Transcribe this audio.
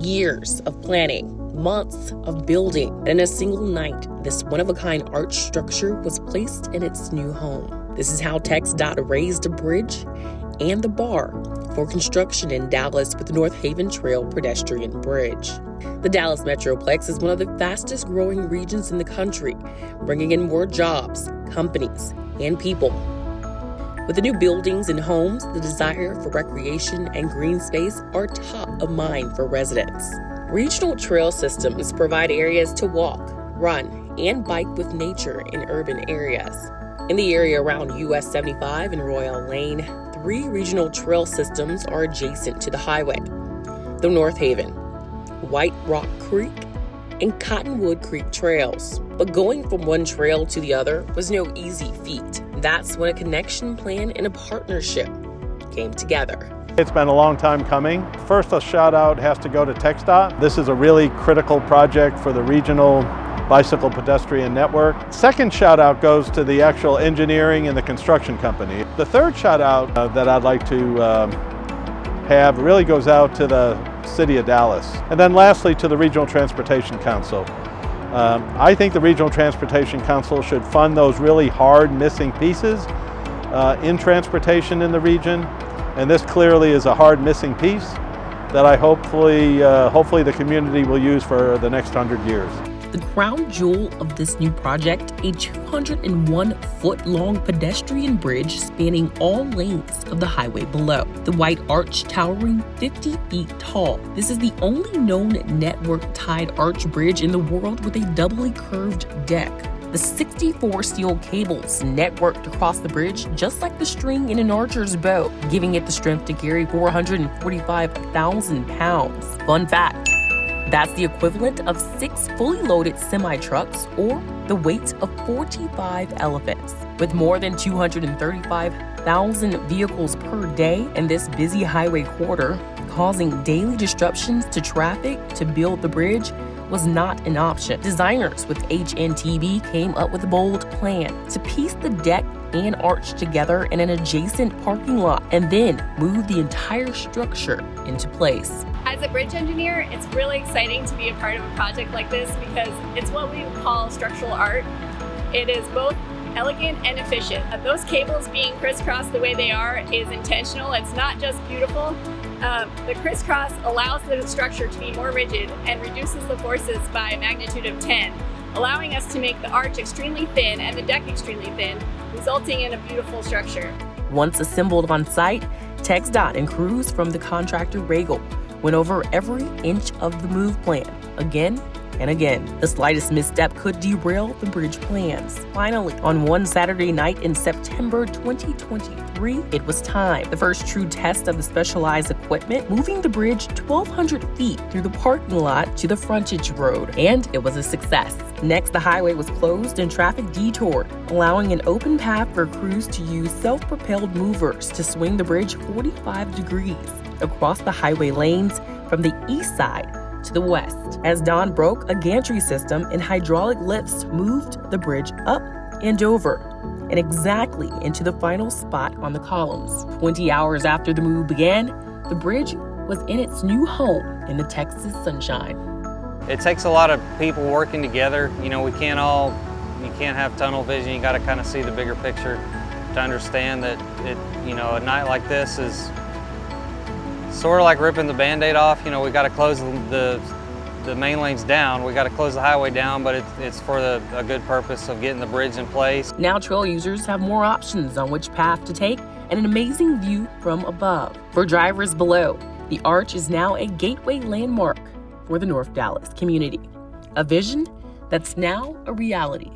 Years of planning, months of building, and in a single night, this one-of-a-kind arch structure was placed in its new home. This is how TxDOT raised a bridge and the bar for construction in Dallas with the Northaven Trail pedestrian bridge. The Dallas Metroplex is one of the fastest growing regions in the country, bringing in more jobs, companies, and people. With the new buildings and homes, the desire for recreation and green space are top of mind for residents. Regional trail systems provide areas to walk, run, and bike with nature in urban areas. In the area around US 75 and Royal Lane, 3 regional trail systems are adjacent to the highway: the Northaven, White Rock Creek, and Cottonwood Creek trails. But going from one trail to the other was no easy feat. That's when a connection plan and a partnership came together. It's been a long time coming. First, a shout out has to go to TxDOT. This is a really critical project for the regional bicycle pedestrian network. Second shout out goes to the actual engineering and the construction company. The third shout out that I'd like to have really goes out to the City of Dallas. And then lastly to the Regional Transportation Council. I think the Regional Transportation Council should fund those really hard missing pieces in transportation in the region. And this clearly is a hard missing piece that I hopefully the community will use for the next 100 years. The crown jewel of this new project, a 201-foot-long pedestrian bridge spanning all lanes of the highway below. The white arch towering 50 feet tall. This is the only known network-tied arch bridge in the world with a doubly curved deck. The 64 steel cables networked across the bridge just like the string in an archer's bow, giving it the strength to carry 445,000 pounds. Fun fact, that's the equivalent of 6 fully loaded semi-trucks or the weight of 45 elephants. With more than 235,000 vehicles per day in this busy highway corridor, causing daily disruptions to traffic, to build the bridge was not an option. Designers with HNTB came up with a bold plan to piece the deck and arch together in an adjacent parking lot and then move the entire structure into place. As a bridge engineer, it's really exciting to be a part of a project like this because it's what we call structural art. It is both elegant and efficient. Those cables being crisscrossed the way they are is intentional. It's not just beautiful. The crisscross allows the structure to be more rigid and reduces the forces by a magnitude of 10, allowing us to make the arch extremely thin and the deck extremely thin, resulting in a beautiful structure. Once assembled on site, TxDOT and crews from the contractor Regal went over every inch of the move plan again and again. The slightest misstep could derail the bridge plans. Finally, on one Saturday night in September 2023, it was time. The first true test of the specialized equipment, moving the bridge 1,200 feet through the parking lot to the frontage road, and it was a success. Next, the highway was closed and traffic detoured, allowing an open path for crews to use self-propelled movers to swing the bridge 45 degrees across the highway lanes from the east side to the west. As dawn broke, a gantry system and hydraulic lifts moved the bridge up and over and exactly into the final spot on the columns. 20 hours after the move began, the bridge was in its new home in the Texas sunshine. It takes a lot of people working together. You know, you can't have tunnel vision. You got to kind of see the bigger picture to understand that a night like this is sort of like ripping the Band-Aid off. You know, we got to close the main lanes down. We got to close the highway down, but it's for a good purpose of getting the bridge in place. Now trail users have more options on which path to take and an amazing view from above. For drivers below, the arch is now a gateway landmark for the North Dallas community. A vision that's now a reality.